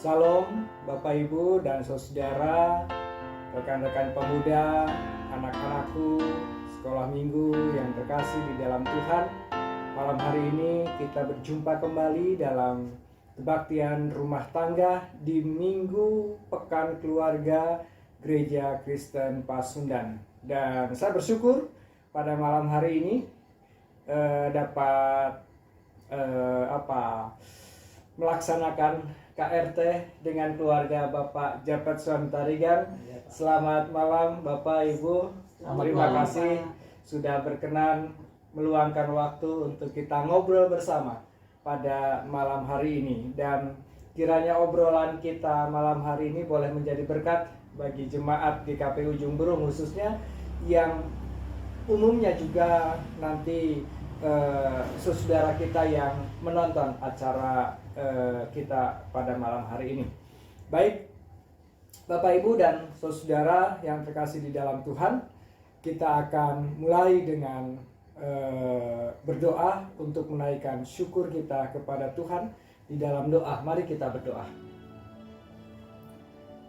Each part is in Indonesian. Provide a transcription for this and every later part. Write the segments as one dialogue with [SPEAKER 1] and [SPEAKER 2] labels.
[SPEAKER 1] Salam Bapak Ibu dan saudara, rekan-rekan pemuda, anak-anakku, sekolah minggu yang terkasih di dalam Tuhan. Malam hari ini kita berjumpa kembali dalam kebaktian rumah tangga di Minggu Pekan Keluarga Gereja Kristen Pasundan. Dan saya bersyukur pada malam hari ini dapat melaksanakan KRT dengan keluarga Bapak Japetson Tarigan. Selamat malam Bapak Ibu. Terima kasih sudah berkenan meluangkan waktu untuk kita ngobrol bersama pada malam hari ini. Dan kiranya obrolan kita malam hari ini boleh menjadi berkat bagi jemaat GKP Ujung Berung, khususnya yang umumnya juga nanti saudara kita yang menonton acara kita pada malam hari ini. Baik, Bapak Ibu dan saudara yang terkasih di dalam Tuhan, kita akan mulai dengan berdoa untuk menaikkan syukur kita kepada Tuhan. Di dalam doa, mari kita berdoa.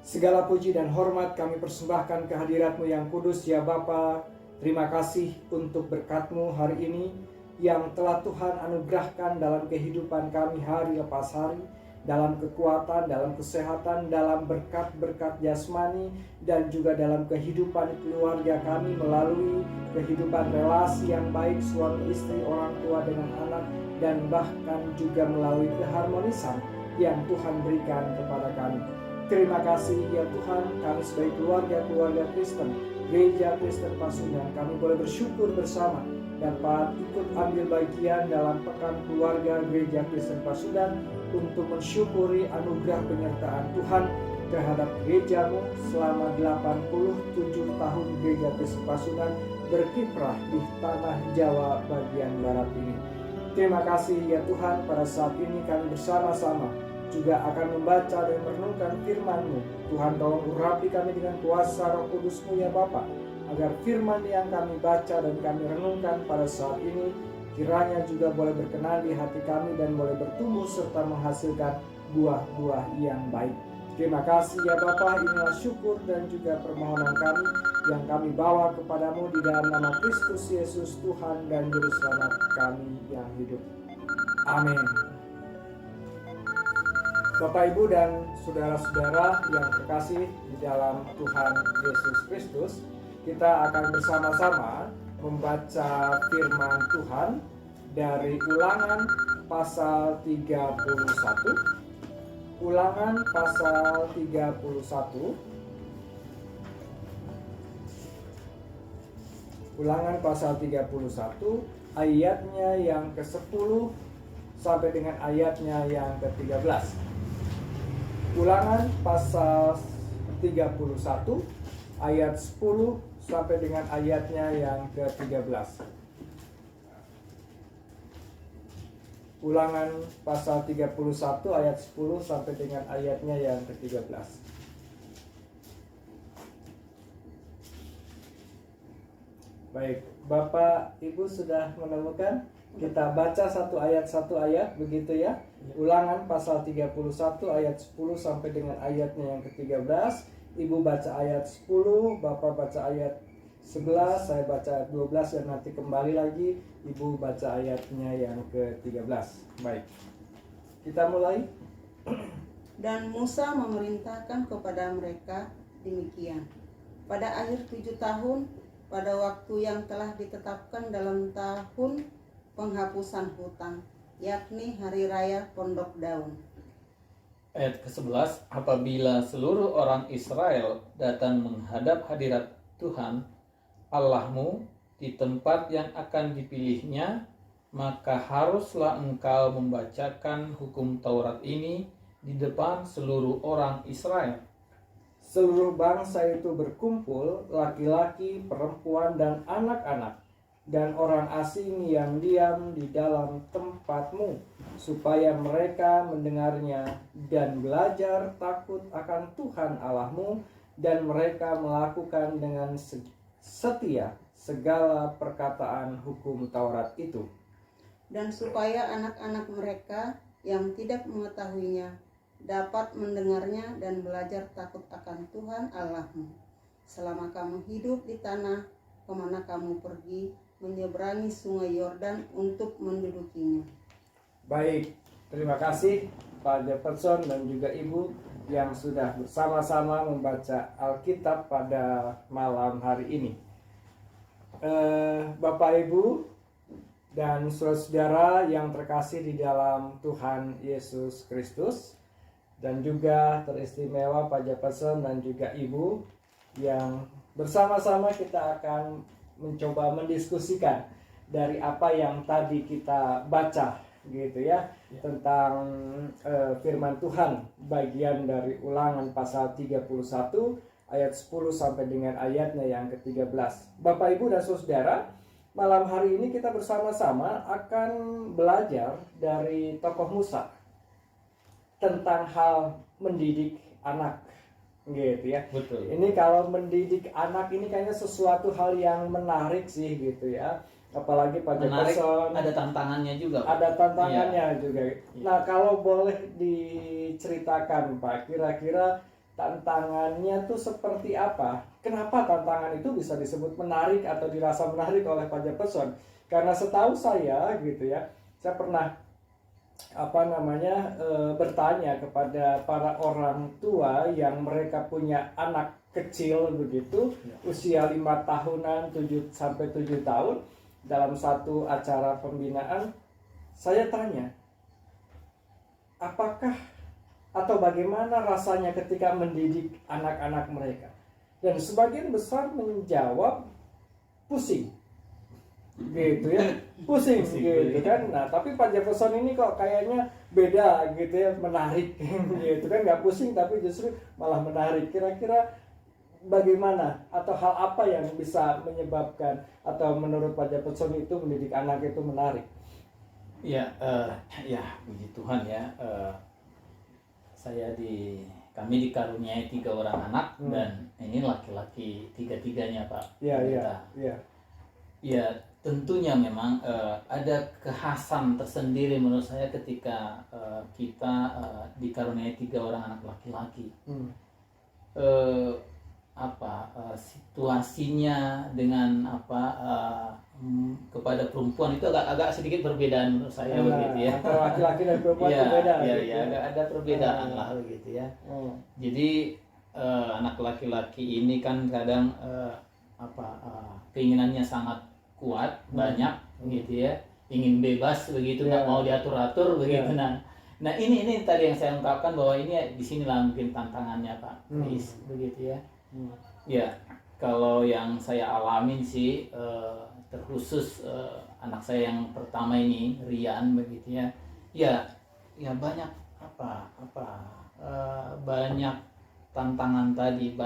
[SPEAKER 1] Segala puji dan hormat kami persembahkan kehadirat-Mu yang kudus ya Bapa. Terima kasih untuk berkat-Mu hari ini yang telah Tuhan anugerahkan dalam kehidupan kami hari lepas hari, dalam kekuatan, dalam kesehatan, dalam berkat-berkat jasmani, dan juga dalam kehidupan keluarga kami melalui kehidupan relasi yang baik suami istri, orang tua dengan anak, dan bahkan juga melalui keharmonisan yang Tuhan berikan kepada kami. Terima kasih ya Tuhan, kami sebagai keluarga Kristen, Gereja Kristen Pasundan, kami boleh bersyukur bersama dapat ikut ambil bagian dalam Pekan Keluarga Gereja Kristen Pasundan untuk mensyukuri anugerah penyertaan Tuhan terhadap gereja-Mu selama 87 tahun Gereja Kristen Pasundan berkiprah di tanah Jawa bagian barat ini. Terima kasih ya Tuhan, pada saat ini kami bersama-sama juga akan membaca dan merenungkan firman-Mu. Tuhan, tolong urapi kami dengan kuasa Roh Kudus-Mu ya Bapa, agar firman yang kami baca dan kami renungkan pada saat ini kiranya juga boleh berkenan di hati kami dan boleh bertumbuh serta menghasilkan buah-buah yang baik. Terima kasih ya Bapa, inilah syukur dan juga permohonan kami yang kami bawa kepadamu di dalam nama Kristus Yesus, Tuhan dan Juru Selamat kami yang hidup. Amin. Bapak Ibu dan saudara-saudara yang terkasih di dalam Tuhan Yesus Kristus, kita akan bersama-sama membaca firman Tuhan dari Ulangan pasal 31. Ulangan pasal 31. Ulangan pasal 31 ayatnya yang ke-10 sampai dengan ayatnya yang ke-13. Ulangan pasal 31 ayat 10 sampai dengan ayatnya yang ke-13. Ulangan pasal 31 ayat 10 sampai dengan ayatnya yang ke-13. Baik, Bapak Ibu sudah menemukan? Kita baca satu ayat begitu ya. Ulangan pasal 31 ayat 10 sampai dengan ayatnya yang ke-13. Ibu baca ayat 10, Bapak baca ayat 11, saya baca ayat 12, dan nanti kembali lagi Ibu baca ayatnya yang ke-13. Baik, kita mulai.
[SPEAKER 2] Dan Musa memerintahkan kepada mereka demikian. Pada akhir 7 tahun, pada waktu yang telah ditetapkan dalam tahun penghapusan hutang, yakni hari raya Pondok Daun.
[SPEAKER 3] Ayat ke-11, apabila seluruh orang Israel datang menghadap hadirat Tuhan Allahmu di tempat yang akan dipilihnya, maka haruslah engkau membacakan hukum Taurat ini di depan seluruh orang Israel.
[SPEAKER 1] Seluruh bangsa itu berkumpul, laki-laki, perempuan, dan anak-anak, dan orang asing yang diam di dalam tempatmu, supaya mereka mendengarnya dan belajar takut akan Tuhan Allahmu, dan mereka melakukan dengan setia segala perkataan hukum Taurat itu.
[SPEAKER 2] Dan supaya anak-anak mereka yang tidak mengetahuinya dapat mendengarnya dan belajar takut akan Tuhan Allahmu selama kamu hidup di tanah kemana kamu pergi menyeberangi sungai Yordan untuk mendudukinya.
[SPEAKER 1] Baik, terima kasih Pak Jefferson dan juga Ibu yang sudah bersama-sama membaca Alkitab pada malam hari ini. Bapak Ibu dan saudara-saudara yang terkasih di dalam Tuhan Yesus Kristus, dan juga teristimewa Pak Jefferson dan juga Ibu yang bersama-sama kita akan mencoba mendiskusikan dari apa yang tadi kita baca gitu ya, tentang firman Tuhan bagian dari Ulangan pasal 31 ayat 10 sampai dengan ayatnya yang ke-13. Bapak Ibu dan Saudara, malam hari ini kita bersama-sama akan belajar dari tokoh Musa tentang hal mendidik anak gitu ya.
[SPEAKER 3] Betul.
[SPEAKER 1] Ini kalau mendidik anak ini kayaknya sesuatu hal yang menarik sih gitu ya. Apalagi Pak Jefferson
[SPEAKER 3] ada tantangannya juga, Pak.
[SPEAKER 1] Ada tantangannya juga.
[SPEAKER 3] Iya.
[SPEAKER 1] Nah, kalau boleh diceritakan Pak, kira-kira tantangannya tuh seperti apa? Kenapa tantangan itu bisa disebut menarik atau dirasa menarik oleh Pak Jefferson? Karena setahu saya gitu ya, saya pernah bertanya kepada para orang tua yang mereka punya anak kecil begitu, usia 5 tahunan, 7 sampai 7 tahun, dalam satu acara pembinaan. Saya tanya, apakah atau bagaimana rasanya ketika mendidik anak-anak mereka? Dan sebagian besar menjawab pusing gitu ya, pusing gitu kan. Nah, tapi Pak Jefferson ini kok kayaknya beda gitu ya, menarik gitu kan, nggak pusing tapi justru malah menarik. Kira-kira bagaimana atau hal apa yang bisa menyebabkan atau menurut Pak Jefferson itu mendidik anak itu menarik?
[SPEAKER 3] Ya, puji Tuhan ya. Kami dikaruniai 3 orang anak dan ini laki-laki 3-tiganya, Pak.
[SPEAKER 1] Iya.
[SPEAKER 3] Ya, tentunya memang ada kekhasan tersendiri menurut saya ketika kita dikaruniai 3 orang anak laki-laki. Situasinya dengan kepada perempuan itu agak sedikit perbedaan menurut saya begitu ya.
[SPEAKER 1] Antara laki-laki dan perempuan itu beda.
[SPEAKER 3] Iya, ada perbedaan lah begitu ya. Jadi anak laki-laki ini kan kadang keinginannya sangat kuat, banyak gitu ya, ingin bebas begitu, nggak mau diatur-atur begitu. Nah ini tadi yang saya ungkapkan bahwa ini di sinilah mungkin tantangannya Pak Chris begitu ya. Ya, kalau yang saya alamin sih terkhusus anak saya yang pertama ini Rian begitu ya. Ya banyak banyak tantangan tadi,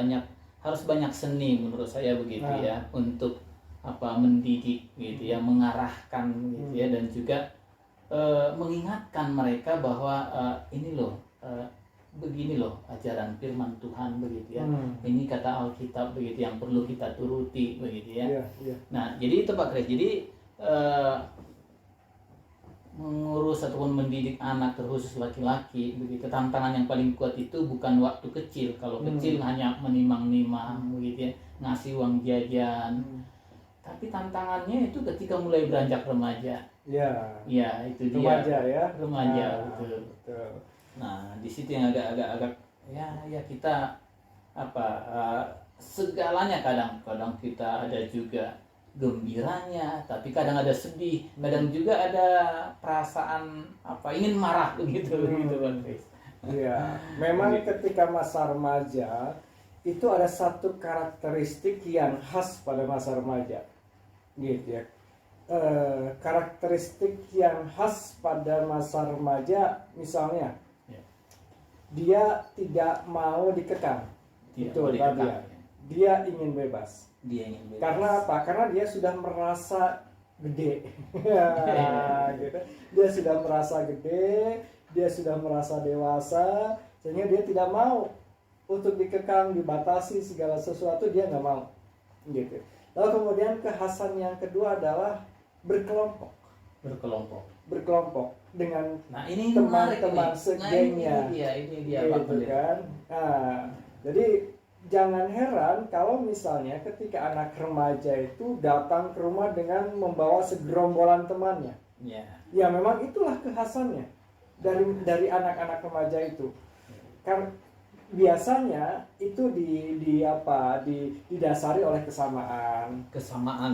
[SPEAKER 3] harus banyak seni menurut saya begitu ya, untuk mendidik gitu ya, mengarahkan gitu ya, dan juga mengingatkan mereka bahwa ini loh, begini loh ajaran firman Tuhan begitu ya. Ini kata Alkitab begitu yang perlu kita turuti begitu ya. Nah, jadi itu Pak Kres. Jadi mengurus ataupun mendidik anak terkhusus laki-laki begitu, tantangan yang paling kuat itu bukan waktu kecil. Kalau kecil hanya menimang-nimang begitu ya, ngasih uang jajan. Tapi tantangannya itu ketika mulai beranjak remaja. Ya, itu dia. Remaja, betul. Nah, di situ yang agak ya kita segalanya kadang kita ada juga gembiranya, tapi kadang ada sedih, kadang juga ada perasaan ingin marah begitu Bang Chris.
[SPEAKER 1] Iya, memang ketika masa remaja itu ada satu karakteristik yang khas pada masa remaja, gitu ya. Karakteristik yang khas pada masa remaja, misalnya, dia tidak mau dikekang, dia ingin bebas. Karena apa? Karena dia sudah merasa gede, gitu. Dia sudah merasa gede, dia sudah merasa dewasa, sehingga dia tidak mau untuk dikekang, dibatasi segala sesuatu, dia nggak mau, gitu. Lalu kemudian kekhasan yang kedua adalah berkelompok. berkelompok dengan
[SPEAKER 3] Nah, ini menarik
[SPEAKER 1] teman-teman
[SPEAKER 3] ini.
[SPEAKER 1] segengnya.
[SPEAKER 3] Nah, ini dia Pak
[SPEAKER 1] gitu
[SPEAKER 3] Pendeta.
[SPEAKER 1] kan. Nah, jadi jangan heran kalau misalnya ketika anak remaja itu datang ke rumah dengan membawa segerombolan temannya.
[SPEAKER 3] Ya.
[SPEAKER 1] Ya memang itulah kekhasannya dari anak-anak remaja itu. Kan biasanya itu didasari oleh kesamaan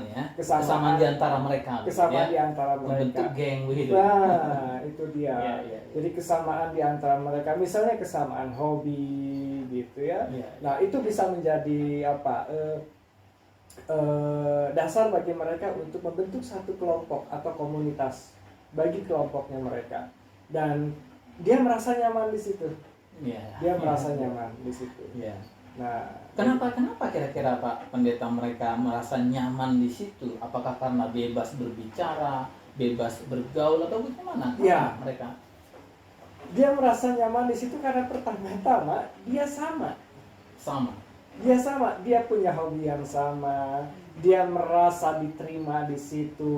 [SPEAKER 3] ya.
[SPEAKER 1] Kesamaan.
[SPEAKER 3] Kesamaan di antara mereka.
[SPEAKER 1] Kesamaan
[SPEAKER 3] ya.
[SPEAKER 1] di antara
[SPEAKER 3] Membentuk
[SPEAKER 1] mereka.
[SPEAKER 3] geng begitu.
[SPEAKER 1] Nah, itu dia.
[SPEAKER 3] Ya.
[SPEAKER 1] Jadi kesamaan di antara mereka, misalnya kesamaan hobi gitu ya.
[SPEAKER 3] Ya.
[SPEAKER 1] Nah, itu bisa menjadi dasar bagi mereka untuk membentuk satu kelompok atau komunitas bagi kelompoknya mereka. Dan dia merasa nyaman di situ.
[SPEAKER 3] Ya.
[SPEAKER 1] Dia merasa nyaman di situ.
[SPEAKER 3] Ya.
[SPEAKER 1] Nah,
[SPEAKER 3] Kenapa kira-kira Pak Pendeta mereka merasa nyaman di situ? Apakah karena bebas berbicara, bebas bergaul, atau bagaimana?
[SPEAKER 1] Ya.
[SPEAKER 3] Mereka.
[SPEAKER 1] Dia merasa nyaman di situ karena pertama-tama dia sama. Dia punya hobi yang sama. Dia merasa diterima di situ,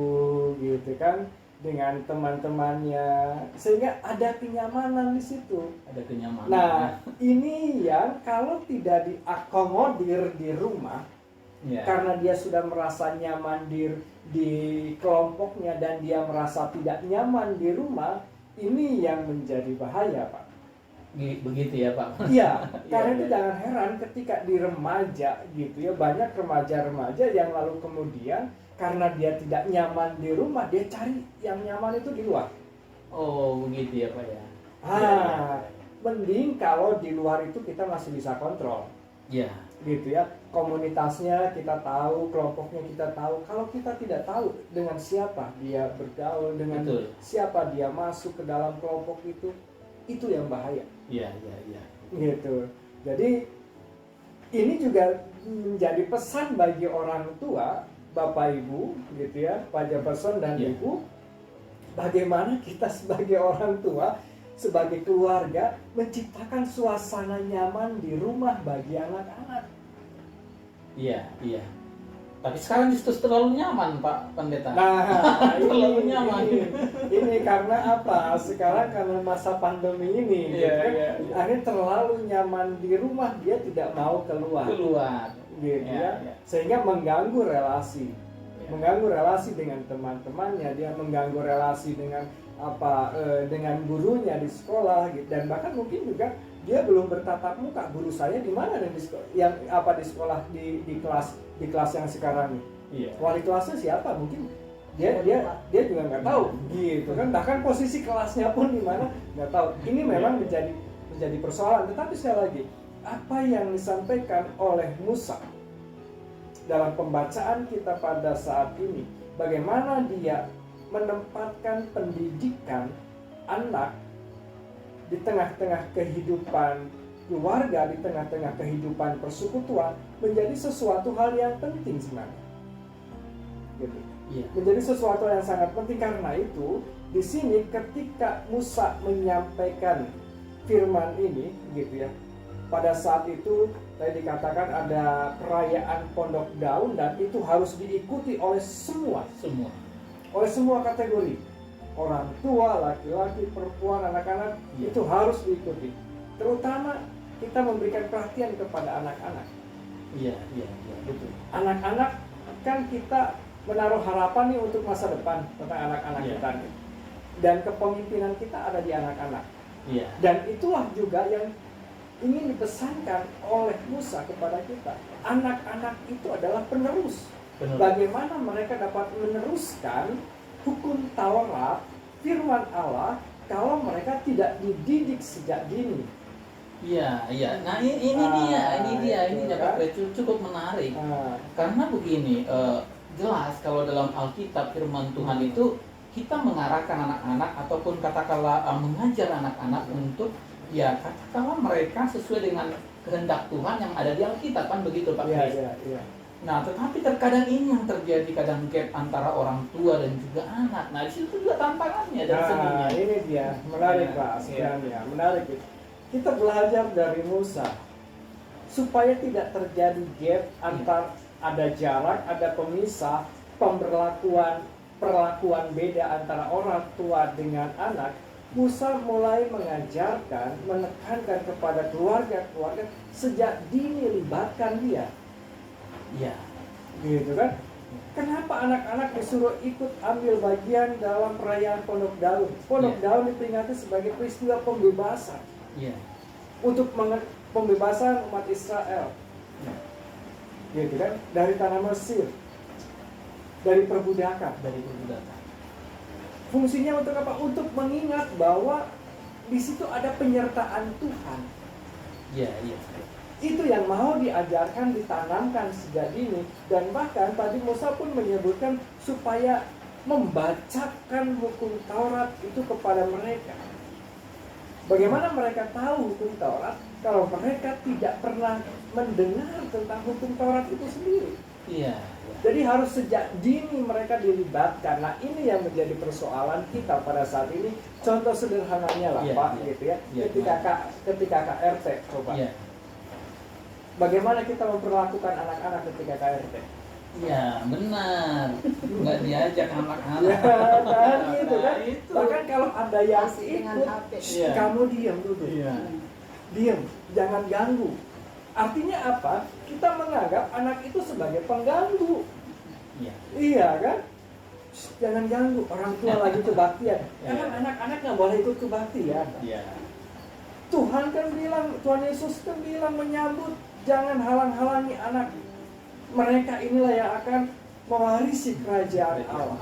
[SPEAKER 1] gitu kan, dengan teman-temannya, sehingga ada kenyamanan di situ.
[SPEAKER 3] Ada kenyamanan.
[SPEAKER 1] Nah, ini yang kalau tidak diakomodir di rumah,
[SPEAKER 3] ya.
[SPEAKER 1] karena dia sudah merasa nyaman di kelompoknya dan dia merasa tidak nyaman di rumah, ini yang menjadi bahaya, Pak.
[SPEAKER 3] Begitu ya, Pak?
[SPEAKER 1] Iya, karena itu jangan heran ketika di remaja gitu ya, banyak remaja-remaja yang lalu kemudian karena dia tidak nyaman di rumah, dia cari yang nyaman itu di luar.
[SPEAKER 3] Oh, begitu ya, Pak ya.
[SPEAKER 1] Mending kalau di luar itu kita masih bisa kontrol.
[SPEAKER 3] Iya.
[SPEAKER 1] Gitu ya, komunitasnya kita tahu, kelompoknya kita tahu. Kalau kita tidak tahu dengan siapa dia bergaul, dengan siapa dia masuk ke dalam kelompok itu yang bahaya.
[SPEAKER 3] Iya.
[SPEAKER 1] Gitu. Jadi ini juga menjadi pesan bagi orang tua, Bapak Ibu, gitu ya, Pak Jefferson dan Ibu, bagaimana kita sebagai orang tua, sebagai keluarga menciptakan suasana nyaman di rumah bagi anak-anak.
[SPEAKER 3] Iya. Tapi sekarang justru terlalu nyaman, Pak Pendeta.
[SPEAKER 1] Nah,
[SPEAKER 3] terlalu nyaman.
[SPEAKER 1] Ini karena apa? Sekarang karena masa pandemi ini,
[SPEAKER 3] Iya.
[SPEAKER 1] akhirnya terlalu nyaman di rumah, dia tidak mau keluar. Gitu ya. Sehingga mengganggu relasi. Mengganggu relasi dengan teman-temannya, dia mengganggu relasi dengan dengan gurunya di sekolah gitu. Dan bahkan mungkin juga dia belum bertatap muka, guru saya di mana dan di sekolah di kelas yang sekarang ini.
[SPEAKER 3] Iya.
[SPEAKER 1] Wali kelasnya siapa? Mungkin dia juga nggak tahu gitu kan. Bahkan posisi kelasnya pun di mana nggak tahu. Ini memang menjadi persoalan. Tetapi sekali lagi, apa yang disampaikan oleh Musa dalam pembacaan kita pada saat ini, bagaimana dia menempatkan pendidikan anak di tengah-tengah kehidupan keluarga, di tengah-tengah kehidupan persekutuan, menjadi sesuatu hal yang penting sebenarnya. Gitu. Menjadi sesuatu yang sangat penting. Karena itu di sini ketika Musa menyampaikan firman ini, gitu ya, pada saat itu tadi dikatakan ada perayaan Pondok Daun dan itu harus diikuti oleh semua kategori, orang tua, laki-laki, perempuan, anak-anak, itu harus diikuti. Terutama kita memberikan perhatian kepada anak-anak.
[SPEAKER 3] Iya, betul.
[SPEAKER 1] Anak-anak kan kita menaruh harapan nih untuk masa depan tentang anak-anak kita nih. Dan kepemimpinan kita ada di anak-anak.
[SPEAKER 3] Iya.
[SPEAKER 1] Dan itulah juga yang ingin dipesankan oleh Musa kepada kita. Anak-anak itu adalah penerus. Bagaimana mereka dapat meneruskan hukum Taurat, firman Allah, kalau mereka tidak dididik sejak dini.
[SPEAKER 3] Iya. Nah ini dia dapat cukup menarik. Karena begini, jelas kalau dalam Alkitab firman Tuhan itu kita mengarahkan anak-anak ataupun katakanlah mengajar anak-anak untuk katakanlah mereka sesuai dengan kehendak Tuhan yang ada di Alkitab, kan begitu Pak Kris?
[SPEAKER 1] Iya.
[SPEAKER 3] Nah, tetapi terkadang ini yang terjadi, kadang gap antara orang tua dan juga anak. Nah, di situ juga tantangannya dan seninya.
[SPEAKER 1] Ini dia, menarik Pak, sebenarnya menarik. Kita belajar dari Musa supaya tidak terjadi gap antar ada jarak, ada pemisah pemberlakuan perlakuan beda antara orang tua dengan anak, Musa mulai mengajarkan, menekankan kepada keluarga-keluarga sejak dini libatkan dia.
[SPEAKER 3] Iya.
[SPEAKER 1] Gitu kan? Kenapa anak-anak disuruh ikut ambil bagian dalam perayaan Pondok Daun? Pondok Daun diperingati sebagai peristiwa pembebasan.
[SPEAKER 3] Iya.
[SPEAKER 1] Untuk pembebasan umat Israel. Gitu kan? Dari tanah Mesir. Dari perbudakan. Fungsinya untuk apa? Untuk mengingat bahwa di situ ada penyertaan Tuhan.
[SPEAKER 3] Iya.
[SPEAKER 1] Itu yang mau diajarkan, ditanamkan sejak dini. Dan bahkan tadi Musa pun menyebutkan supaya membacakan hukum Taurat itu kepada mereka. Bagaimana mereka tahu hukum Taurat kalau mereka tidak pernah mendengar tentang hukum Taurat itu sendiri?
[SPEAKER 3] Iya.
[SPEAKER 1] Jadi harus sejak dini mereka dilibatkan. Nah, ini yang menjadi persoalan kita pada saat ini. Contoh sederhananya lah, Pak, gitu ya. Ketika KRT, coba.
[SPEAKER 3] Iya.
[SPEAKER 1] Bagaimana kita memperlakukan anak-anak ketika KRT?
[SPEAKER 3] Iya, benar. Nggak diajak anak-anak.
[SPEAKER 1] Ya, kan gitu kan.
[SPEAKER 3] Itu.
[SPEAKER 1] Bahkan kalau ada yang
[SPEAKER 2] Masih dengan
[SPEAKER 1] ikut,
[SPEAKER 2] HP.
[SPEAKER 3] Iya.
[SPEAKER 1] kamu diam dulu.
[SPEAKER 3] Iya.
[SPEAKER 1] Diam, jangan ganggu. Artinya apa? Kita menganggap anak itu sebagai pengganggu.
[SPEAKER 3] Iya.
[SPEAKER 1] Iya kan? Shh, jangan ganggu, orang tua lagi kebaktian.
[SPEAKER 3] Iya.
[SPEAKER 1] Karena anak-anak nggak boleh ikut kebaktian.
[SPEAKER 3] Iya.
[SPEAKER 1] Tuhan kan bilang, Tuhan Yesus kan bilang menyambut, jangan halang-halangi anak. Mereka inilah yang akan mewarisi kerajaan Allah.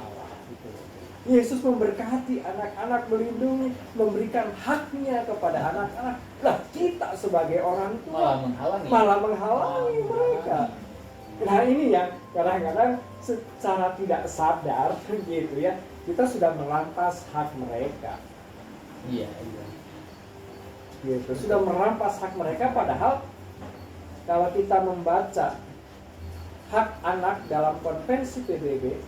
[SPEAKER 1] Yesus memberkati anak-anak, melindungi, memberikan haknya kepada anak-anak. Lah, kita sebagai orang tua malah menghalangi mereka. Nah, ini yang kadang-kadang secara tidak sadar gitu ya, kita sudah merampas hak mereka.
[SPEAKER 3] Iya.
[SPEAKER 1] Gitu, sudah merampas hak mereka, padahal kalau kita membaca hak anak dalam konvensi PBB,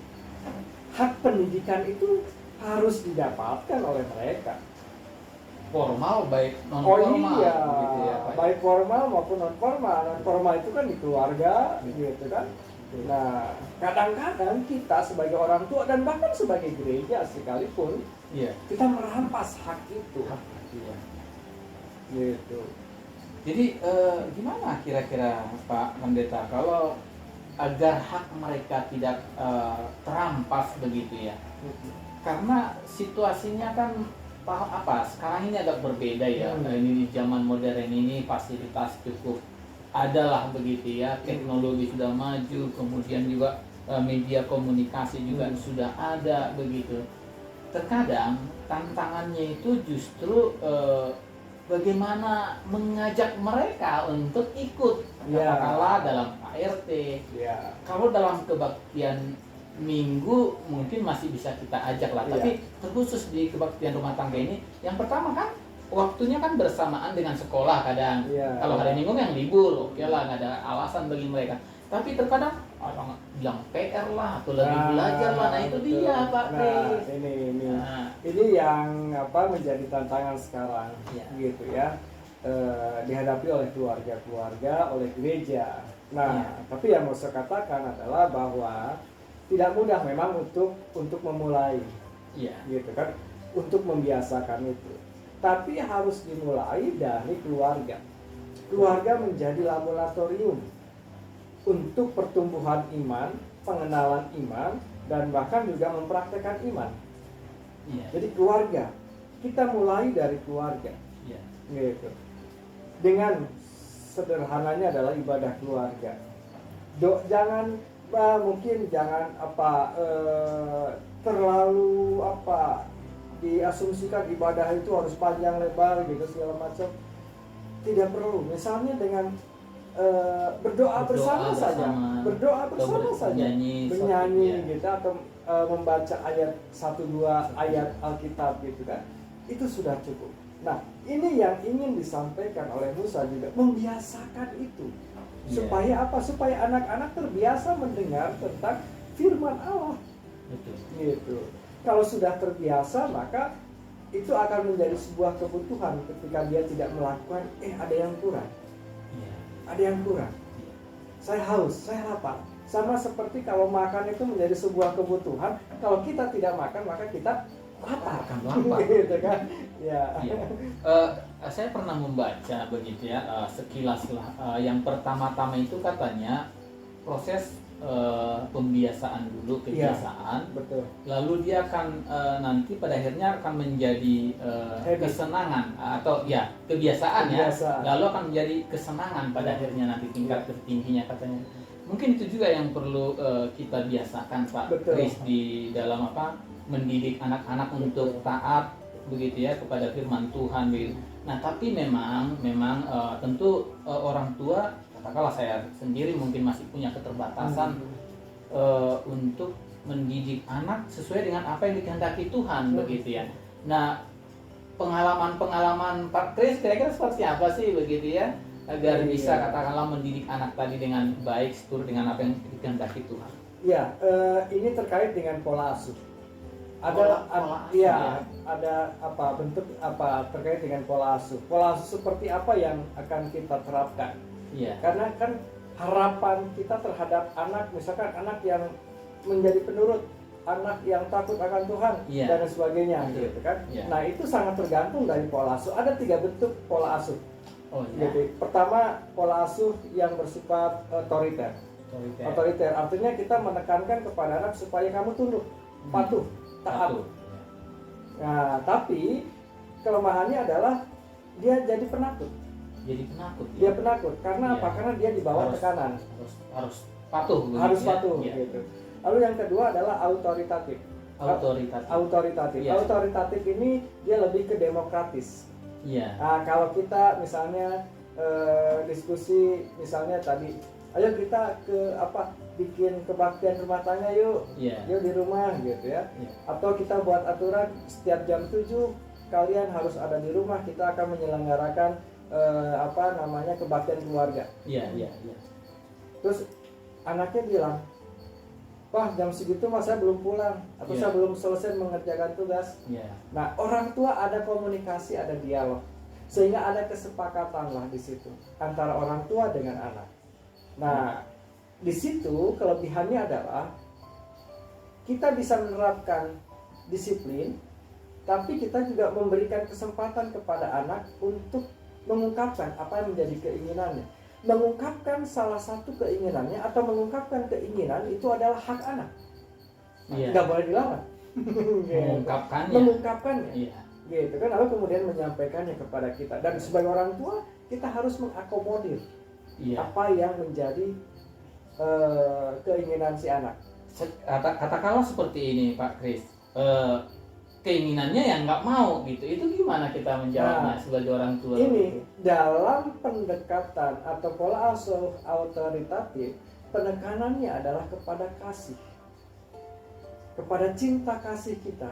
[SPEAKER 1] hak pendidikan itu harus didapatkan oleh mereka.
[SPEAKER 3] Formal baik non formal.
[SPEAKER 1] Iya,
[SPEAKER 3] gitu ya, Pak.
[SPEAKER 1] baik formal maupun non formal. Non formal itu kan di keluarga, gitu kan. Nah, kadang-kadang kita sebagai orang tua dan bahkan sebagai gereja sekalipun,
[SPEAKER 3] Iya.
[SPEAKER 1] kita merampas hak itu.
[SPEAKER 3] Iya.
[SPEAKER 1] Gitu.
[SPEAKER 3] Jadi gimana kira-kira Pak Pendeta kalau agar hak mereka tidak terampas begitu ya? Karena situasinya kan sekarang ini agak berbeda ya. Ini di zaman modern ini fasilitas cukup adalah begitu ya, teknologi sudah maju, kemudian juga media komunikasi juga sudah ada begitu. Terkadang tantangannya itu justru bagaimana mengajak mereka untuk ikut, katakanlah dalam KRT. Kalau dalam kebaktian minggu mungkin masih bisa kita ajak lah, tapi terkhusus di kebaktian rumah tangga ini, yang pertama kan waktunya kan bersamaan dengan sekolah kadang. Kalau hari Minggu yang libur, oke lah, nggak ada alasan bagi mereka. Tapi terkadang orang bilang PR lah atau lagi belajar lah, nah itu dia Pak Kris.
[SPEAKER 1] Ini yang menjadi tantangan sekarang, gitu ya, dihadapi oleh keluarga-keluarga, oleh gereja. Nah, tapi yang mau saya katakan adalah bahwa tidak mudah memang untuk memulai, gitu kan, untuk membiasakan itu. Tapi harus dimulai dari keluarga. Keluarga menjadi laboratorium untuk pertumbuhan iman, pengenalan iman, dan bahkan juga mempraktekkan iman. Jadi keluarga, kita mulai dari keluarga, gitu. Dengan sederhananya adalah ibadah keluarga. Mungkin jangan terlalu diasumsikan ibadah itu harus panjang lebar gitu segala macam. Tidak perlu. Misalnya dengan berdoa bersama saja, bernyanyi gitu, atau membaca ayat 1-2 ayat Alkitab gitu kan, itu sudah cukup. Nah, ini yang ingin disampaikan oleh Musa juga, membiasakan itu. Supaya apa? Supaya anak-anak terbiasa mendengar tentang firman Allah. Gitu. Kalau sudah terbiasa, maka itu akan menjadi sebuah kebutuhan ketika dia tidak melakukan, ada yang kurang. Ada yang kurang. Saya haus, saya lapar. Sama seperti kalau makan itu menjadi sebuah kebutuhan, kalau kita tidak makan maka kita lapar.
[SPEAKER 3] Akan lapar.
[SPEAKER 1] Gitu kan? Ya.
[SPEAKER 3] Iya. Saya pernah membaca begitu ya, sekilas lah. Yang pertama-tama itu katanya proses pembiasaan dulu, kebiasaan,
[SPEAKER 1] Betul.
[SPEAKER 3] lalu dia akan nanti pada akhirnya akan menjadi
[SPEAKER 1] Habit.
[SPEAKER 3] kesenangan atau ya kebiasaan ya,
[SPEAKER 1] Kebiasaan.
[SPEAKER 3] lalu akan menjadi kesenangan pada akhirnya nanti tingkat tertingginya katanya. Mungkin itu juga yang perlu kita biasakan Pak
[SPEAKER 1] Betul.
[SPEAKER 3] Kris di dalam mendidik anak-anak untuk taat begitu ya kepada firman Tuhan begitu. Nah tapi memang tentu orang tua, katakanlah saya sendiri mungkin masih punya keterbatasan untuk mendidik anak sesuai dengan apa yang dikehendaki Tuhan begitu ya. Nah pengalaman Pak Kris kira-kira seperti apa sih begitu ya, agar bisa katakanlah mendidik anak tadi dengan baik seturut dengan apa yang dikehendaki Tuhan.
[SPEAKER 1] Ya, ini terkait dengan pola asuh.
[SPEAKER 3] Pola asuh, ya.
[SPEAKER 1] Ada bentuk terkait dengan pola asuh. Pola asuh seperti apa yang akan kita terapkan?
[SPEAKER 3] Iya.
[SPEAKER 1] Karena kan harapan kita terhadap anak, misalkan anak yang menjadi penurut, anak yang takut akan Tuhan,
[SPEAKER 3] Iya.
[SPEAKER 1] dan sebagainya,
[SPEAKER 3] Betul.
[SPEAKER 1] gitu kan?
[SPEAKER 3] Iya.
[SPEAKER 1] Nah itu sangat tergantung dari pola asuh. Ada 3 bentuk pola asuh.
[SPEAKER 3] Oh iya.
[SPEAKER 1] Jadi, pertama pola asuh yang bersifat otoriter. Otoriter artinya kita menekankan kepada anak supaya kamu tunduk, patuh, taat.
[SPEAKER 3] Satu.
[SPEAKER 1] Nah, tapi kelemahannya adalah dia jadi penakut.
[SPEAKER 3] Jadi penakut. ya?
[SPEAKER 1] Dia penakut karena
[SPEAKER 3] Iya.
[SPEAKER 1] apa? Karena dia di bawah tekanan.
[SPEAKER 3] Harus patuh. begitu
[SPEAKER 1] Harus
[SPEAKER 3] ya?
[SPEAKER 1] patuh
[SPEAKER 3] Iya.
[SPEAKER 1] gitu. Lalu yang kedua adalah autoritatif.
[SPEAKER 3] Autoritatif.
[SPEAKER 1] Autoritatif.
[SPEAKER 3] Iya.
[SPEAKER 1] Autoritatif ini dia lebih ke demokratis.
[SPEAKER 3] Iya.
[SPEAKER 1] Nah, kalau kita misalnya diskusi misalnya tadi, ayo kita bikin kebaktian rumah tangga yuk.
[SPEAKER 3] Iya.
[SPEAKER 1] Yuk di rumah gitu ya.
[SPEAKER 3] Iya.
[SPEAKER 1] Atau kita buat aturan setiap jam 7 kalian harus ada di rumah, kita akan menyelenggarakan kebaktian keluarga.
[SPEAKER 3] Iya.
[SPEAKER 1] Terus anaknya bilang, "Wah, jam segitu mas saya belum pulang atau
[SPEAKER 3] Iya.
[SPEAKER 1] saya belum selesai mengerjakan tugas."
[SPEAKER 3] Iya.
[SPEAKER 1] Nah, orang tua ada komunikasi, ada dialog, sehingga ada kesepakatan lah di situ antara orang tua dengan anak. Nah, di situ kelebihannya adalah kita bisa menerapkan disiplin, tapi kita juga memberikan kesempatan kepada anak untuk mengungkapkan apa yang menjadi keinginannya. Mengungkapkan salah satu keinginannya atau mengungkapkan keinginan itu adalah hak anak.
[SPEAKER 3] Iya.
[SPEAKER 1] Nggak boleh dilawan.
[SPEAKER 3] Mengungkapkannya.
[SPEAKER 1] Mengungkapkannya.
[SPEAKER 3] Iya.
[SPEAKER 1] Gitu kan, lalu kemudian menyampaikannya kepada kita, dan sebagai orang tua kita harus mengakomodir
[SPEAKER 3] Iya.
[SPEAKER 1] apa yang menjadi keinginan si anak.
[SPEAKER 3] Katakanlah seperti ini Pak Kris, keinginannya yang nggak mau gitu, itu gimana kita menjawabnya sebagai orang tua?
[SPEAKER 1] Ini dalam pendekatan atau pola asuh autoritatif, penekanannya adalah kepada kasih, kepada cinta kasih kita.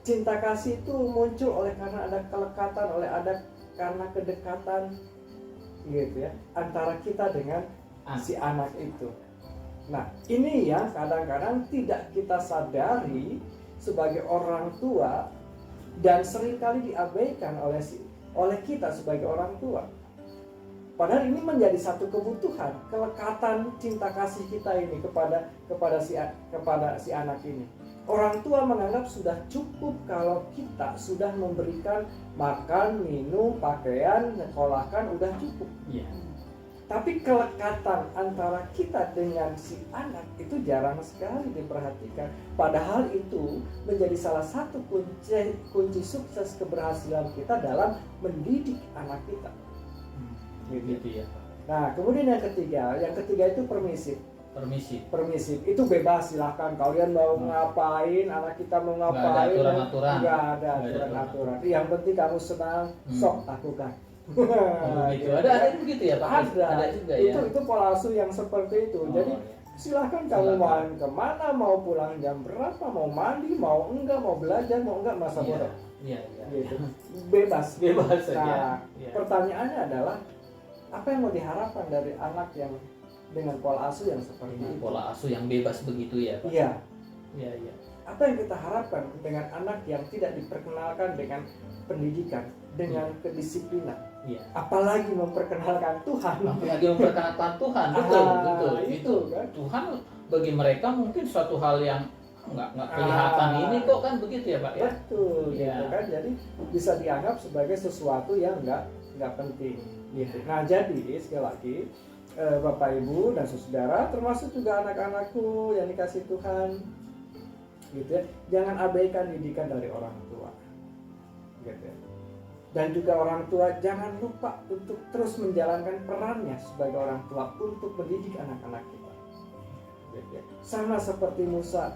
[SPEAKER 1] Cinta kasih itu muncul karena ada kelekatan, karena kedekatan gitu ya antara kita dengan si anak itu. Nah, ini yang kadang-kadang tidak kita sadari sebagai orang tua dan seringkali diabaikan oleh kita sebagai orang tua. Padahal ini menjadi satu kebutuhan, kelekatan cinta kasih kita ini kepada si anak ini. Orang tua menganggap sudah cukup kalau kita sudah memberikan makan, minum, pakaian, sekolahkan, udah cukup.
[SPEAKER 3] Iya.
[SPEAKER 1] Tapi kelekatan antara kita dengan si anak itu jarang sekali diperhatikan. Padahal itu menjadi salah satu kunci sukses keberhasilan kita dalam mendidik anak kita.
[SPEAKER 3] Gitu ya.
[SPEAKER 1] Nah, kemudian yang ketiga itu permisif. Permisif itu bebas, silahkan kalian mau ngapain, anak kita mau ngapain, nggak ada aturan. Yang penting kamu senang, sok lakukan.
[SPEAKER 3] Gitu. Ada begitu ya Pak?
[SPEAKER 1] Ada
[SPEAKER 3] juga ya.
[SPEAKER 1] Itu pola asuh yang seperti itu. Jadi silahkan kamu mau kemana, mau pulang jam berapa, mau mandi, mau enggak, mau belajar, mau enggak, masa bodoh.
[SPEAKER 3] Iya.
[SPEAKER 1] Gitu. Bebas.
[SPEAKER 3] Saja.
[SPEAKER 1] Nah, pertanyaannya adalah apa yang mau diharapkan dari anak yang dengan pola asuh yang seperti itu?
[SPEAKER 3] Pola asuh yang bebas begitu ya Pak?
[SPEAKER 1] Iya. Apa yang kita harapkan dengan anak yang tidak diperkenalkan dengan pendidikan, dengan kedisiplinan?
[SPEAKER 3] Iya.
[SPEAKER 1] apalagi memperkenalkan Tuhan.
[SPEAKER 3] Apalagi memperkenalkan Tuhan, betul, betul.
[SPEAKER 1] Itu kan.
[SPEAKER 3] Tuhan bagi mereka mungkin suatu hal yang nggak kelihatan ini kok, kan begitu ya Pak ya?
[SPEAKER 1] Betul,
[SPEAKER 3] Iya.
[SPEAKER 1] gitu kan. Jadi bisa dianggap sebagai sesuatu yang nggak penting. Gitu. Nah, jadi sekali lagi Bapak Ibu dan saudara, termasuk juga anak-anakku yang dikasih Tuhan, gitu ya, jangan abaikan didikan dari orang tua, gitu ya. Dan juga orang tua jangan lupa untuk terus menjalankan perannya sebagai orang tua untuk mendidik anak-anak kita. Gitu ya. Sama seperti Musa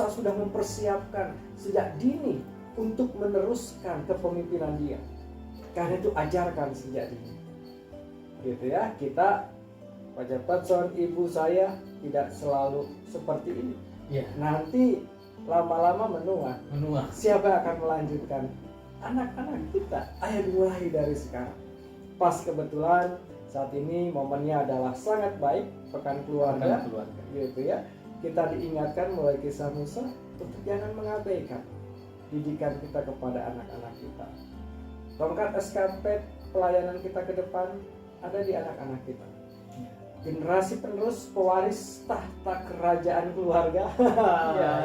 [SPEAKER 1] sudah mempersiapkan sejak dini untuk meneruskan kepemimpinan dia. Karena itu ajarkan sejak dini. Gitu ya, kita Pak Jefferson, ibu saya tidak selalu seperti ini.
[SPEAKER 3] Iya.
[SPEAKER 1] Nanti lama-lama menua. Siapa yang akan melanjutkan? Anak-anak kita. Ayo dimulai dari sekarang. Pas kebetulan saat ini momennya adalah sangat baik, pekan keluarga. Gitu ya. Kita diingatkan melalui kisah Musa untuk jangan mengabaikan didikan kita kepada anak-anak kita. Tongkat estafet pelayanan kita ke depan ada di anak-anak kita. Generasi penerus pewaris tahta kerajaan keluarga.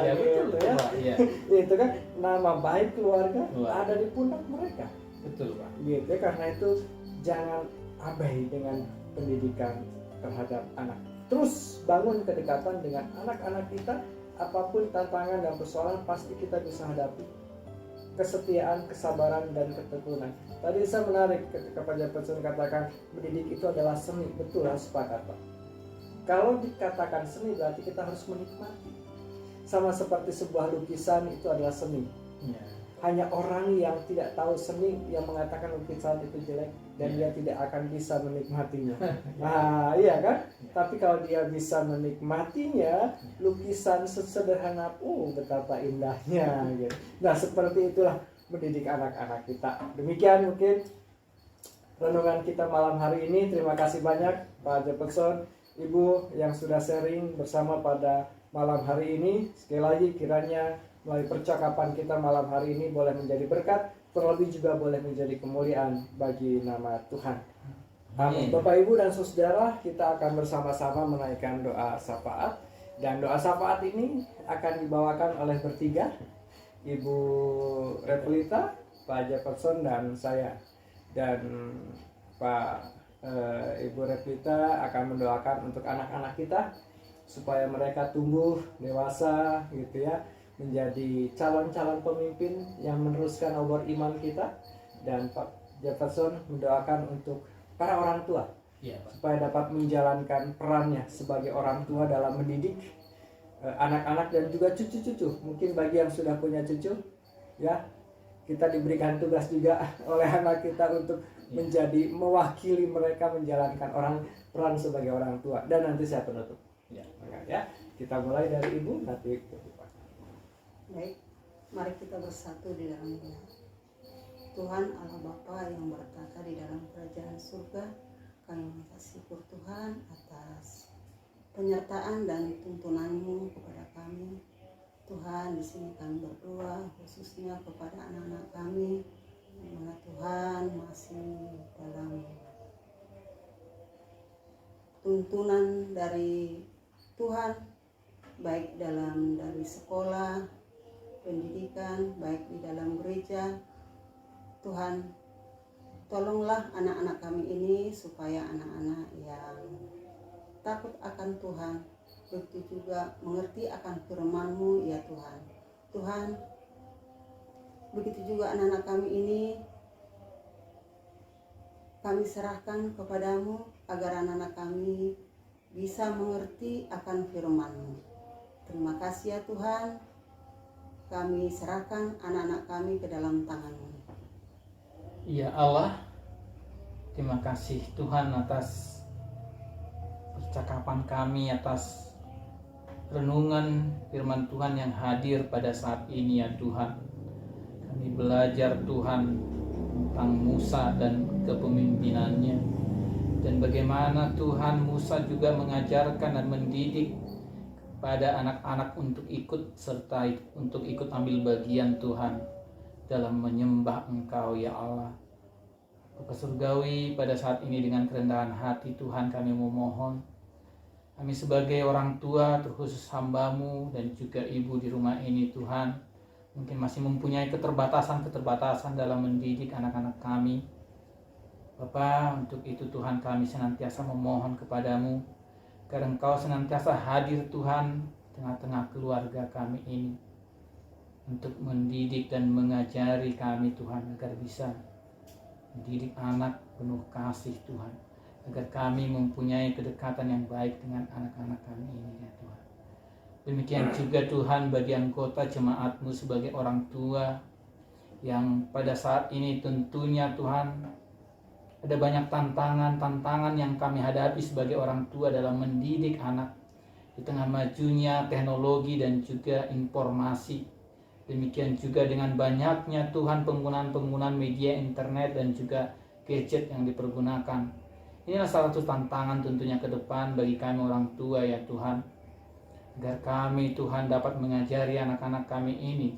[SPEAKER 3] Ya, betul
[SPEAKER 1] ya.
[SPEAKER 3] ya.
[SPEAKER 1] Itu kan nama baik keluarga ada di pundak mereka.
[SPEAKER 3] Betul Pak.
[SPEAKER 1] Gitu, karena itu jangan abai dengan pendidikan terhadap anak. Terus bangun kedekatan dengan anak-anak kita. Apapun tantangan dan persoalan pasti kita bisa hadapi. Kesetiaan, kesabaran, dan ketekunan. Tadi saya menarik ketika Pak Jefferson katakan mendidik itu adalah seni. Betul, harus sepakat Pak. Kalau dikatakan seni berarti kita harus menikmati. Sama seperti sebuah lukisan itu adalah seni.
[SPEAKER 3] Ya.
[SPEAKER 1] Hanya orang yang tidak tahu seni yang mengatakan lukisan itu jelek dan dia tidak akan bisa menikmatinya. Nah, iya kan? Tapi kalau dia bisa menikmatinya, lukisan sesederhana betapa indahnya gitu. Nah, seperti itulah mendidik anak-anak kita. Demikian mungkin renungan kita malam hari ini. Terima kasih banyak Pak Jefferson, Ibu yang sudah sharing bersama pada malam hari ini. Sekali lagi kiranya melalui percakapan kita malam hari ini boleh menjadi berkat, terlebih juga boleh menjadi kemuliaan bagi nama Tuhan. Amin. Bapak, Ibu, dan saudara, kita akan bersama-sama menaikkan doa syafaat. Dan doa syafaat ini akan dibawakan oleh bertiga, Ibu Repulita, Pak Jefferson, dan saya. Dan Ibu Repulita akan mendoakan untuk anak-anak kita supaya mereka tumbuh dewasa, gitu ya, menjadi calon-calon pemimpin yang meneruskan obor iman kita. Dan Pak Jefferson mendoakan untuk para orang tua supaya dapat menjalankan perannya sebagai orang tua dalam mendidik anak-anak dan juga cucu-cucu. Mungkin bagi yang sudah punya cucu, ya, kita diberikan tugas juga oleh anak kita untuk menjadi mewakili mereka menjalankan peran sebagai orang tua. Dan nanti saya penutup. Ya, kita mulai dari Ibu, nanti Pak.
[SPEAKER 2] Baik, mari kita bersatu di dalam doa. Tuhan Allah Bapa yang bertata di dalam kerajaan surga, kami mengucap syukur Tuhan atas penyertaan dan tuntunan-Mu kepada kami. Tuhan, di sini kami berdoa khususnya kepada anak-anak kami, di mana Tuhan masih dalam tuntunan dari Tuhan, baik dari sekolah, pendidikan, baik di dalam gereja. Tuhan, tolonglah anak-anak kami ini supaya anak-anak yang takut akan Tuhan, begitu juga mengerti akan firman-Mu ya Tuhan. Tuhan, begitu juga anak-anak kami ini kami serahkan kepadamu agar anak-anak kami bisa mengerti akan firman-Mu. Terima kasih ya Tuhan. Kami serahkan anak-anak kami ke dalam tangan-Mu.
[SPEAKER 3] Ya Allah, terima kasih Tuhan atas percakapan kami, atas renungan firman Tuhan yang hadir pada saat ini ya Tuhan. Kami belajar Tuhan tentang Musa dan kepemimpinannya, dan bagaimana Tuhan Musa juga mengajarkan dan mendidik pada anak-anak untuk ikut serta untuk ikut ambil bagian Tuhan dalam menyembah Engkau ya Allah. Bapa Surgawi, pada saat ini dengan kerendahan hati Tuhan kami memohon, kami sebagai orang tua, terkhusus hamba-Mu dan juga ibu di rumah ini Tuhan, mungkin masih mempunyai keterbatasan dalam mendidik anak-anak kami. Bapa, untuk itu Tuhan kami senantiasa memohon kepada-Mu, agar Engkau senantiasa hadir Tuhan tengah-tengah keluarga kami ini, untuk mendidik dan mengajari kami Tuhan, agar bisa mendidik anak penuh kasih Tuhan, agar kami mempunyai kedekatan yang baik dengan anak-anak kami ini ya Tuhan. Demikian juga Tuhan bagi anggota jemaat-Mu sebagai orang tua, yang pada saat ini tentunya Tuhan ada banyak tantangan yang kami hadapi sebagai orang tua dalam mendidik anak di tengah majunya teknologi dan juga informasi. Demikian juga dengan banyaknya Tuhan penggunaan media internet dan juga gadget yang dipergunakan. Inilah salah satu tantangan tentunya ke depan bagi kami orang tua ya Tuhan, agar kami Tuhan dapat mengajari anak-anak kami ini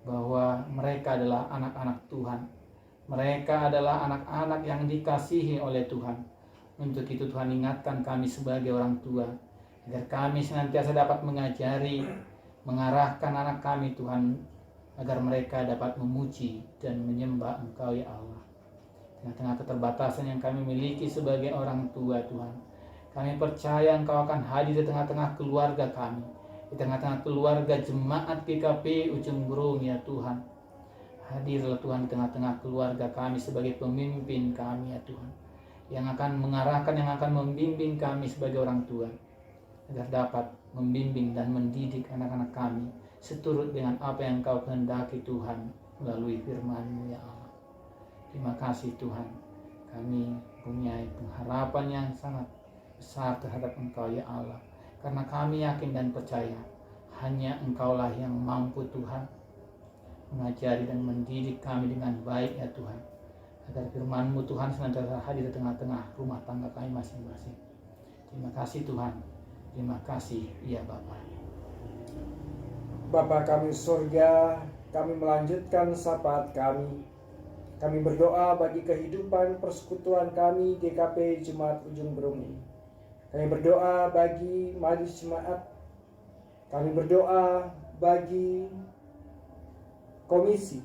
[SPEAKER 3] bahwa mereka adalah anak-anak Tuhan. Mereka adalah anak-anak yang dikasihi oleh Tuhan. Untuk itu Tuhan ingatkan kami sebagai orang tua, agar kami senantiasa dapat mengajari, mengarahkan anak kami Tuhan, agar mereka dapat memuji dan menyembah Engkau ya Allah. Tengah-tengah keterbatasan yang kami miliki sebagai orang tua Tuhan, kami percaya Engkau akan hadir di tengah-tengah keluarga kami, di tengah-tengah keluarga jemaat GKP Ujung Berung ya Tuhan. Hadirlah Tuhan di tengah-tengah keluarga kami sebagai pemimpin kami ya Tuhan, yang akan mengarahkan, yang akan membimbing kami sebagai orang tua, agar dapat membimbing dan mendidik anak-anak kami seturut dengan apa yang Engkau kehendaki Tuhan melalui firman-Mu ya Allah. Terima kasih Tuhan, kami punya pengharapan yang sangat besar terhadap Engkau ya Allah, karena kami yakin dan percaya hanya Engkaulah yang mampu Tuhan mengajari dan mendidik kami dengan baik ya Tuhan, agar firman-Mu Tuhan senantiasa hadir di tengah-tengah rumah tangga kami masing-masing. Terima kasih Tuhan. Terima kasih ya Bapa.
[SPEAKER 1] Bapa kami surga, kami melanjutkan syafaat kami. Kami berdoa bagi kehidupan persekutuan kami GKP Jemaat Ujung Berung ini. Kami berdoa bagi majelis jemaat. Kami berdoa bagi komisi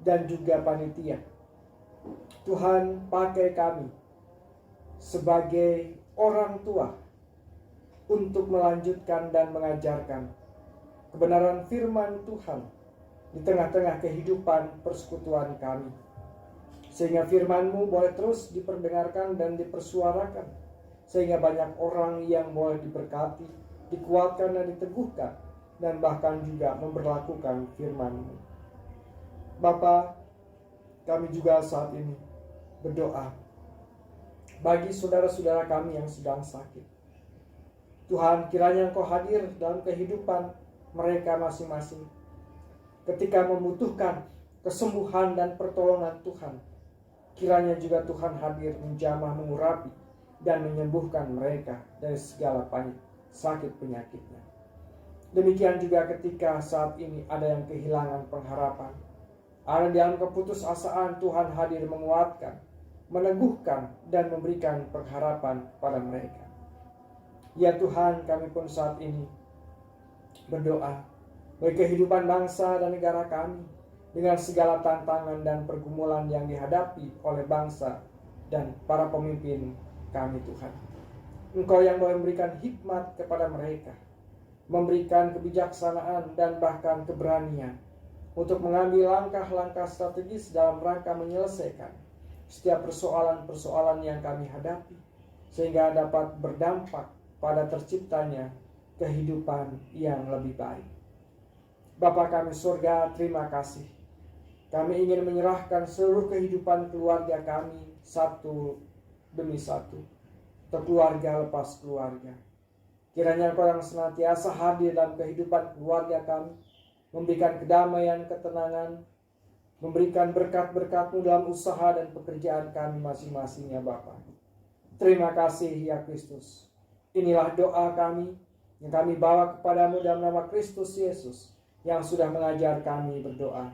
[SPEAKER 1] dan juga panitia. Tuhan, pakai kami sebagai orang tua untuk melanjutkan dan mengajarkan kebenaran firman Tuhan di tengah-tengah kehidupan persekutuan kami, sehingga firman-Mu boleh terus diperdengarkan dan dipersuarakan, sehingga banyak orang yang boleh diberkati, dikuatkan dan diteguhkan, dan bahkan juga memberlakukan firman-Mu. Bapa, kami juga saat ini berdoa bagi saudara-saudara kami yang sedang sakit. Tuhan, kiranya Engkau hadir dalam kehidupan mereka masing-masing ketika membutuhkan kesembuhan dan pertolongan Tuhan. Kiranya juga Tuhan hadir menjamah, mengurapi, dan menyembuhkan mereka dari segala sakit penyakitnya. Demikian juga ketika saat ini ada yang kehilangan pengharapan, ada dalam keputusasaan, Tuhan hadir menguatkan, meneguhkan, dan memberikan pengharapan pada mereka. Ya Tuhan, kami pun saat ini berdoa bagi kehidupan bangsa dan negara kami dengan segala tantangan dan pergumulan yang dihadapi oleh bangsa dan para pemimpin kami Tuhan. Engkau yang boleh memberikan hikmat kepada mereka, memberikan kebijaksanaan dan bahkan keberanian untuk mengambil langkah-langkah strategis dalam rangka menyelesaikan setiap persoalan-persoalan yang kami hadapi, sehingga dapat berdampak pada terciptanya kehidupan yang lebih baik. Bapa kami surga, terima kasih. Kami ingin menyerahkan seluruh kehidupan keluarga kami satu demi satu, atau keluarga lepas keluarga. Kiranya Engkau yang senantiasa hadir dalam kehidupan keluarga kami, memberikan kedamaian, ketenangan, memberikan berkat-berkat-Mu dalam usaha dan pekerjaan kami masing-masing ya Bapa. Terima kasih ya Kristus. Inilah doa kami yang kami bawa kepadamu dalam nama Kristus Yesus yang sudah mengajar kami berdoa.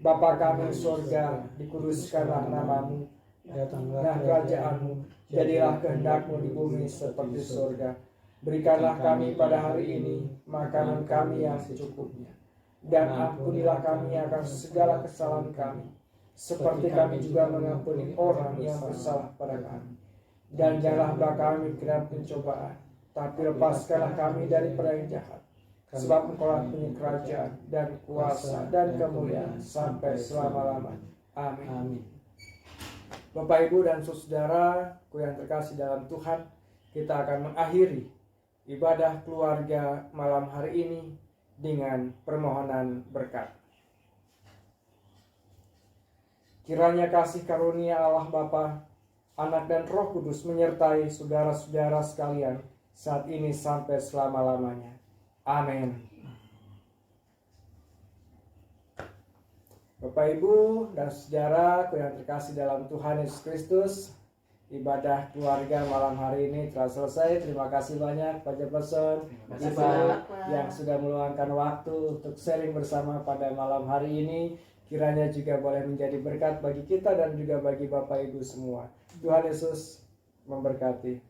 [SPEAKER 1] Bapa kami di surga, dikuduskanlah namamu, datanglah kerajaanmu, jadilah kehendak-Mu di bumi seperti di surga. Berikanlah kami pada hari ini makanan kami yang secukupnya, dan ampunilah kami akan segala kesalahan kami, seperti kami juga mengampuni orang yang bersalah pada kami. Dan janganlah bawa kami ke dalam pencobaan, tapi lepaskanlah kami daripada yang jahat. Sebab Engkau punya kerajaan dan kuasa dan kemuliaan sampai selama-lamanya. Amin. Bapak, Ibu, dan saudaraku yang terkasih dalam Tuhan, kita akan mengakhiri ibadah keluarga malam hari ini dengan permohonan berkat. Kiranya kasih karunia Allah Bapa, Anak dan Roh Kudus menyertai saudara-saudara sekalian saat ini sampai selama-lamanya. Amin. Bapak, Ibu, dan saudaraku yang terkasih dalam Tuhan Yesus Kristus, ibadah keluarga malam hari ini telah selesai. Terima kasih banyak Pak Jefferson, Ibu yang sudah meluangkan waktu untuk sharing bersama pada malam hari ini. Kiranya juga boleh menjadi berkat bagi kita dan juga bagi Bapak Ibu semua. Tuhan Yesus memberkati.